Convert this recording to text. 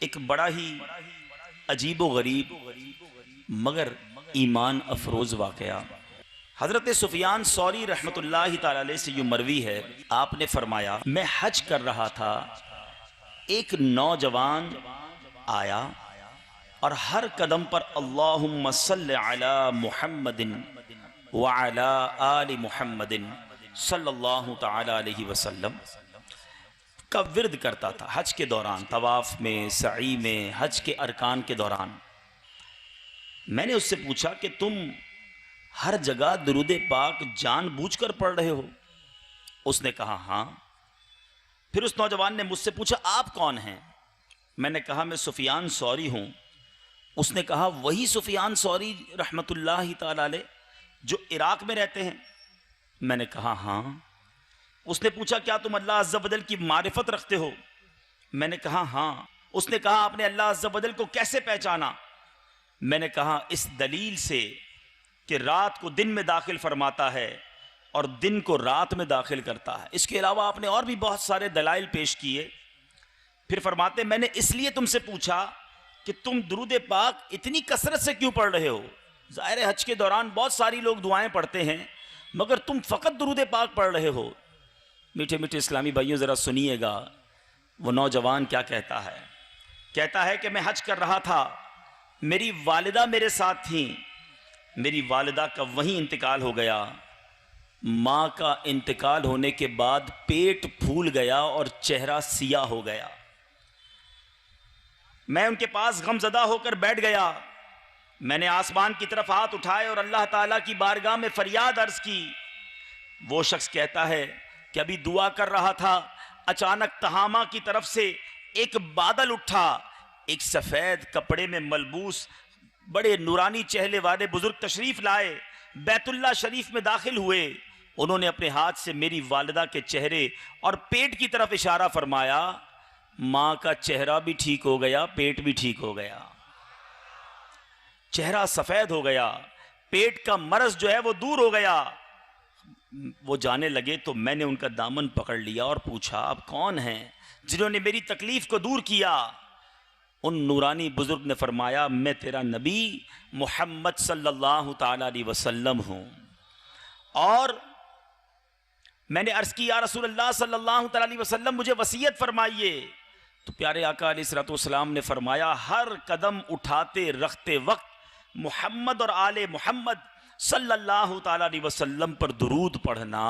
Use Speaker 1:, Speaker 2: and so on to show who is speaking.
Speaker 1: एक बड़ा ही अजीबो गरीब मगर ईमान अफरोज वाकया हज़रत सुफियान सौरी रहमतुल्लाहि ताला अलैह से यूँ मरवी है, आपने फरमाया मैं हज कर रहा था, एक नौजवान आया और हर कदम पर अल्लाहुम्मा सल्लि अला मुहम्मदिन व अला आलि मुहम्मदिन सल्लल्लाहु ताला अलैहि वसल्लम का विर्द करता था। हज के दौरान, तवाफ में, सई में, हज के अरकान के दौरान। मैंने उससे पूछा कि तुम हर जगह दुरूद पाक जानबूझकर पढ़ रहे हो? उसने कहा हाँ। फिर उस नौजवान ने मुझसे पूछा आप कौन हैं? मैंने कहा मैं सुफियान सौरी हूं। उसने कहा वही सुफियान सौरी रहमतुल्लाहि ताला अलैह जो इराक में रहते हैं? मैंने कहा हाँ। उसने पूछा क्या तुम अल्लाह अज़्ज़ा वजल की मारिफत रखते हो? मैंने कहा हाँ। उसने कहा आपने अल्लाह अज़्ज़ा वजल को कैसे पहचाना? मैंने कहा इस दलील से कि रात को दिन में दाखिल फरमाता है और दिन को रात में दाखिल करता है। इसके अलावा आपने और भी बहुत सारे दलाइल पेश किए। फिर फरमाते मैंने इसलिए तुमसे पूछा कि तुम दुरूद पाक इतनी कसरत से क्यों पढ़ रहे हो? ज़ाहिर है हज के दौरान बहुत सारी लोग दुआएं पढ़ते हैं, मगर तुम फ़कत दुरूद पाक पढ़ रहे हो। मीठे मीठे इस्लामी भाइयों ज़रा सुनिएगा वो नौजवान क्या कहता है। कहता है कि मैं हज कर रहा था, मेरी वालिदा मेरे साथ थी, मेरी वालिदा का वहीं इंतकाल हो गया। माँ का इंतकाल होने के बाद पेट फूल गया और चेहरा सिया हो गया। मैं उनके पास गमज़दा होकर बैठ गया। मैंने आसमान की तरफ हाथ उठाए और अल्लाह ताला की बारगाह में फरियाद अर्ज की। वो शख्स कहता है कि अभी दुआ कर रहा था, अचानक तहामा की तरफ से एक बादल उठा। एक सफ़ेद कपड़े में मलबूस बड़े नूरानी चेहरे वाले बुजुर्ग तशरीफ लाए, बैतुल्ला शरीफ में दाखिल हुए। उन्होंने अपने हाथ से मेरी वालिदा के चेहरे और पेट की तरफ इशारा फरमाया। माँ का चेहरा भी ठीक हो गया, पेट भी ठीक हो गया। चेहरा सफ़ेद हो गया, पेट का मर्ज जो है वो दूर हो गया। वो जाने लगे तो मैंने उनका दामन पकड़ लिया और पूछा आप कौन हैं जिन्होंने मेरी तकलीफ को दूर किया? उन नूरानी बुजुर्ग ने फरमाया मैं तेरा नबी मोहम्मद सल्लल्लाहु ताला अलैहि वसल्लम हूँ। और मैंने अर्ज़ की या रसूलल्लाह सल्लल्लाहु ताला अलैहि वसल्लम मुझे वसीयत फरमाइए। तो प्यारे आका अलैहिस्सलातु वस्सलाम ने फरमाया हर कदम उठाते रखते वक्त मोहम्मद और आले मोहम्मद सल्लल्लाहु ताला अलैहि वसल्लम पर दुरूद पढ़ना।